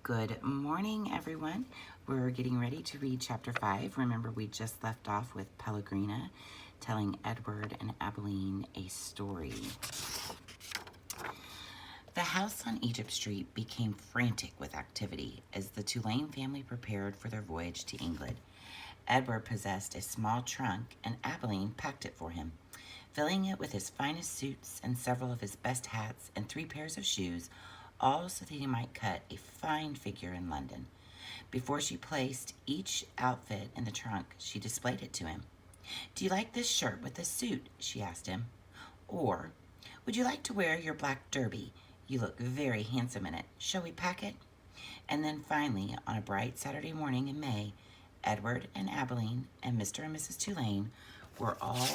Good morning, everyone. We're getting ready to read chapter 5. Remember, we just left off with Pellegrina telling Edward and Abilene a story. The house on Egypt Street became frantic with activity as the Tulane family prepared for their voyage to England. Edward possessed a small trunk, and Abilene packed it for him, filling it with his finest suits and several of his best hats and 3 pairs of shoes, all so that he might cut a fine figure in London. Before she placed each outfit in the trunk, she displayed it to him. "Do you like this shirt with this suit?" she asked him. "Or, would you like to wear your black derby? You look very handsome in it. Shall we pack it?" And then finally, on a bright Saturday morning in May, Edward and Abilene and Mr. and Mrs. Tulane were all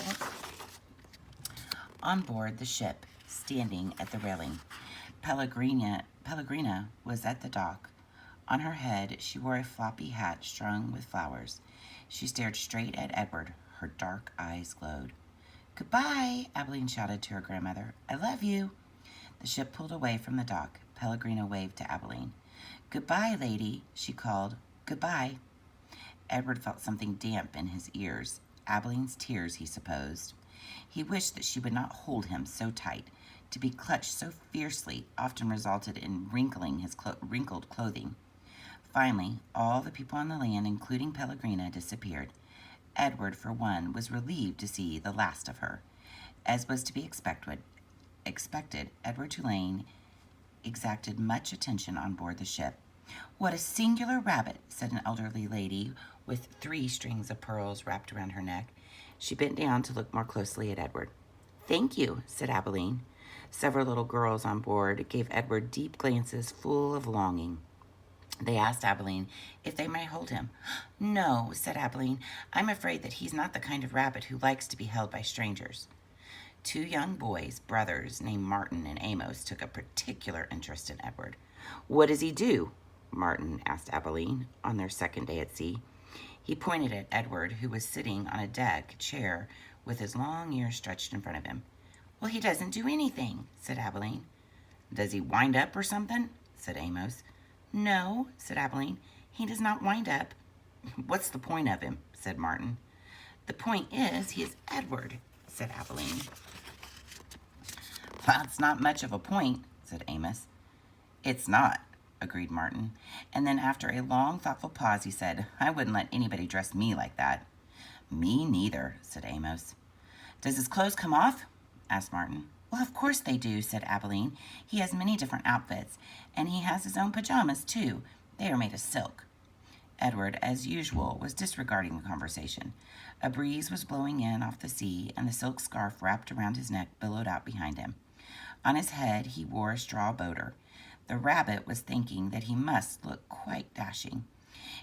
on board the ship, standing at the railing. Pellegrina was at the dock. On her head, she wore a floppy hat strung with flowers. She stared straight at Edward. Her dark eyes glowed. "Goodbye," Abilene shouted to her grandmother. "I love you." The ship pulled away from the dock. Pellegrina waved to Abilene. "Goodbye, lady," she called. "Goodbye." Edward felt something damp in his ears. Abilene's tears, he supposed. He wished that she would not hold him so tight. To be clutched so fiercely often resulted in wrinkling his wrinkled clothing. Finally, all the people on the land, including Pellegrina, disappeared. Edward, for one, was relieved to see the last of her. As was to be expected, Edward Tulane exacted much attention on board the ship. "What a singular rabbit," said an elderly lady with 3 strings of pearls wrapped around her neck. She bent down to look more closely at Edward. "Thank you," said Abilene. Several little girls on board gave Edward deep glances full of longing. They asked Abilene if they might hold him. "No," said Abilene. "I'm afraid that he's not the kind of rabbit who likes to be held by strangers." 2 young boys, brothers, named Martin and Amos, took a particular interest in Edward. "What does he do?" Martin asked Abilene on their second day at sea. He pointed at Edward, who was sitting on a deck chair with his long ears stretched in front of him. "Well, he doesn't do anything," said Abilene. "Does he wind up or something?" said Amos. "No," said Abilene. "He does not wind up." "What's the point of him?" said Martin. "The point is, he is Edward," said Abilene. "That's not much of a point," said Amos. "It's not," agreed Martin. And then after a long, thoughtful pause, he said, "I wouldn't let anybody dress me like that." "Me neither," said Amos. "Does his clothes come off?" asked Martin. "Well, of course they do," said Abilene. "He has many different outfits, and he has his own pajamas, too. They are made of silk." Edward, as usual, was disregarding the conversation. A breeze was blowing in off the sea, and the silk scarf wrapped around his neck billowed out behind him. On his head, he wore a straw boater. The rabbit was thinking that he must look quite dashing.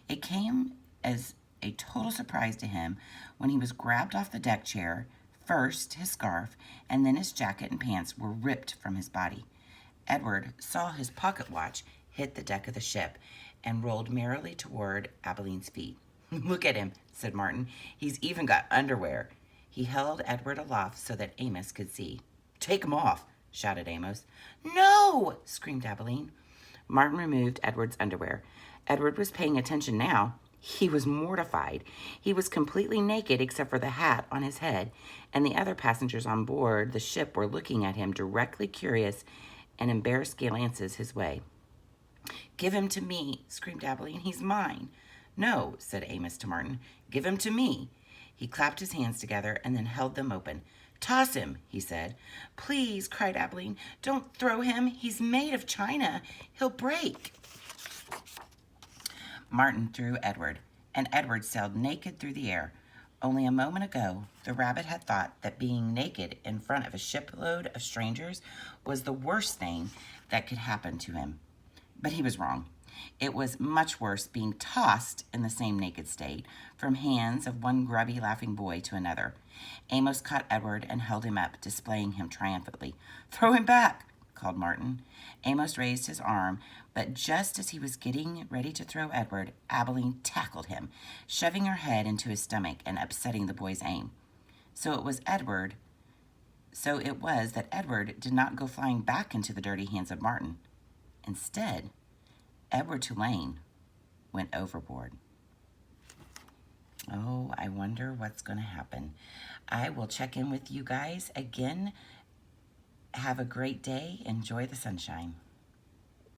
It came as a total surprise to him when he was grabbed off the deck chair. First, his scarf, and then his jacket and pants were ripped from his body. Edward saw his pocket watch hit the deck of the ship and rolled merrily toward Abilene's feet. "Look at him," said Martin. "He's even got underwear." He held Edward aloft so that Amos could see. "Take him off," shouted Amos. "No!" screamed Abilene. Martin removed Edward's underwear. Edward was paying attention now. He was mortified. He was completely naked except for the hat on his head, and the other passengers on board the ship were looking at him directly, curious and embarrassed glances his way. "Give him to me," screamed Abilene. "He's mine." "No," said Amos to Martin. "Give him to me." He clapped his hands together and then held them open. "Toss him," he said. "Please," cried Abilene. "Don't throw him. He's made of china. He'll break." Martin threw Edward, and Edward sailed naked through the air. Only a moment ago, the rabbit had thought that being naked in front of a shipload of strangers was the worst thing that could happen to him. But he was wrong. It was much worse being tossed in the same naked state from hands of one grubby, laughing boy to another. Amos caught Edward and held him up, displaying him triumphantly. "Throw him back," called Martin. Amos raised his arm, but just as he was getting ready to throw Edward, Abilene tackled him, shoving her head into his stomach and upsetting the boy's aim. So it was that Edward did not go flying back into the dirty hands of Martin. Instead, Edward Tulane went overboard. Oh, I wonder what's going to happen. I will check in with you guys again. Have a great day. Enjoy the sunshine.